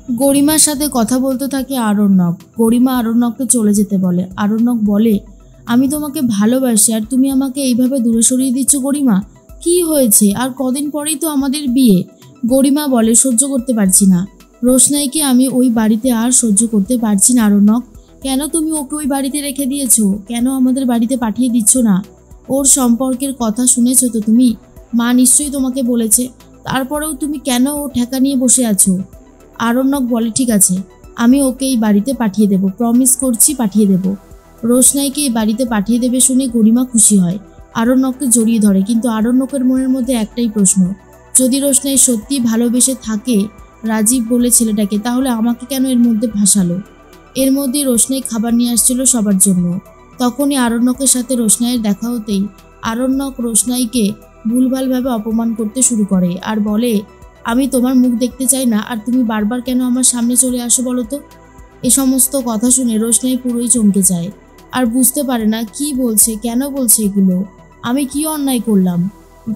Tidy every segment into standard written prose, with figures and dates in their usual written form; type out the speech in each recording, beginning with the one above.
গরিমার সাথে কথা বলতে থাকে আরণ্যক। গরিমা আরণ্যককে চলে যেতে বলে। আরণ্যক বলে, আমি তোমাকে ভালোবাসি আর তুমি আমাকে এইভাবে দূরে সরিয়ে দিচ্ছ গরিমা, কি হয়েছে? আর কদিন পরেই তো আমাদের বিয়ে। গরিমা বলে, সহ্য করতে পারছি না রোশনাইকে, আমি ওই বাড়িতে আর সহ্য করতে পারছি না আরণ্যক। কেন তুমি ওকে ওই বাড়িতে রেখে দিয়েছো? কেন আমাদের বাড়িতে পাঠিয়ে দিচ্ছ না? ওর সম্পর্কের কথা শুনেছো তো তুমি? মা নিশ্চয়ই তোমাকে বলেছে, তারপরেও তুমি কেন ও ঠেকা নিয়ে বসে আছো? আরণ্যক বলে, ঠিক আছে, আমি ওকে এই বাড়িতে পাঠিয়ে দেব, প্রমিস করছি পাঠিয়ে দেব। রোশনাইকে এই বাড়িতে পাঠিয়ে দেবে শুনে গরিমা খুশি হয়, আরণ্যককে জড়িয়ে ধরে। কিন্তু আরণ্যকের মনের মধ্যে একটাই প্রশ্ন, যদি রোশনাই সত্যি ভালোবেসে থাকে রাজীব বলে ছেলেটাকে, তাহলে আমাকে কেন এর মধ্যে ভাসালো? এর মধ্যে রোশনাই খাবার নিয়ে আসছিল সবার জন্য। তখনই আরণ্যকের সাথে রোশনাইয়ের দেখা হতেই আরণ্যক রোশনাইকে ভুলভালভাবে অপমান করতে শুরু করে আর বলে, আমি তোমার মুখ দেখতে চাই না, আর তুমি বারবার কেন আমার সামনে চলে আসো বলো তো? এ সমস্ত কথা শুনে রোশনাই পুরোই চমকে যায় আর বুঝতে পারে না কি বলছে, কেন বলছে এগুলো, আমি কি অন্যায় করলাম?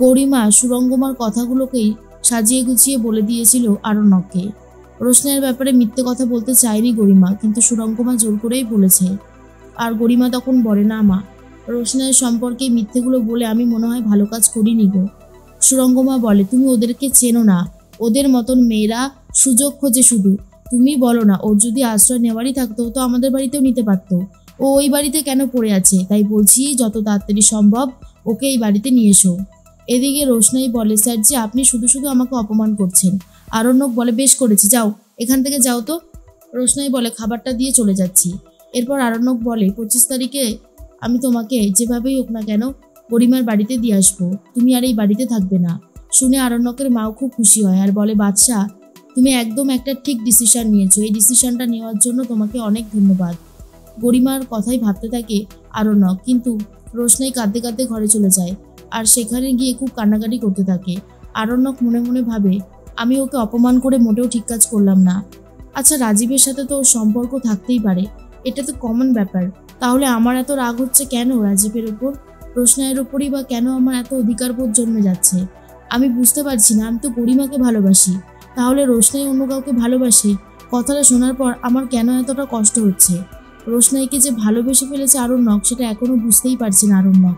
গরিমা সুরঙ্গমার কথাগুলোকেই সাজিয়ে গুছিয়ে বলে দিয়েছিল আরণ্যককে। রোশনাইয়ের ব্যাপারে মিথ্যে কথা বলতে চায়নি গরিমা, কিন্তু সুরঙ্গমা জোর করেই বলেছে। আর গরিমা তখন বলে, না মা, রোশনাইয়ের সম্পর্কে মিথ্যেগুলো বলে আমি মনে হয় ভালো কাজ করিনি গো। সুরঙ্গমা বলে, তুমি ওদেরকে চেনো না, ওদের মতন মেয়েরা সুযোগ খোঁজে শুধু। তুমি বলো না, ওর যদি আশ্রয় নেওয়ারই থাকতো তো আমাদের বাড়িতেও নিতে পারতো। ও ওই বাড়িতে কেন পড়ে আছে? তাই বলছি যত তাড়াতাড়ি সম্ভব ওকে এই বাড়িতে নিয়ে এসো। এদিকে রোশনাই বলে, স্যার যে আপনি শুধু শুধু আমাকে অপমান করছেন। আরণ্যক বলে, বেশ করেছি, যাও এখান থেকে যাও তো। রোশনাই বলে, খাবারটা দিয়ে চলে যাচ্ছি। এরপর আরণ্যক বলে, 25 তারিখে আমি তোমাকে যেভাবেই হোক না কেন গরিমার বাড়িতে দিয়ে আসবো, তুমি আর এই বাড়িতে থাকবে না। শুনে আরণ্যকের মাও খুব খুশি হয় আর বলে, বাদশা, তুমি একদম একটা ঠিক ডিসিশন নিয়েছো, এই ডিসিশনটা নেওয়ার জন্য তোমাকে অনেক ধন্যবাদ। গরিমার কথাই ভাবতে থাকে আরণ্যক, কিন্তু রোশনাই কাঁদতে কাঁদতে ঘরে চলে যায় আর সেখানে গিয়ে খুব কান্নাকাটি করতে থাকে। আরণ্যক মনে মনে ভাবে, আমি ওকে অপমান করে মোটেও ঠিক কাজ করলাম না। আচ্ছা, রাজীবের সাথে তো ওর সম্পর্ক থাকতেই পারে, এটা তো কমন ব্যাপার, তাহলে আমার এত রাগ হচ্ছে কেন রাজীবের উপর? রোশনাইয়ের উপরই বা কেন আমার এত অধিকারবোধ জন্মে যাচ্ছে? আমি বুঝতে পারছি না, আমি তো গরিমাকে ভালোবাসি, তাহলে রোশনাই অন্য কাউকে ভালোবাসে? কথাটা শোনার পর আমার কেন এতটা কষ্ট হচ্ছে? রোশনাইকে যে ভালোবেসে ফেলেছে আরণ্যক, সেটা এখনো বুঝতেই পারছে না আরণ্যক।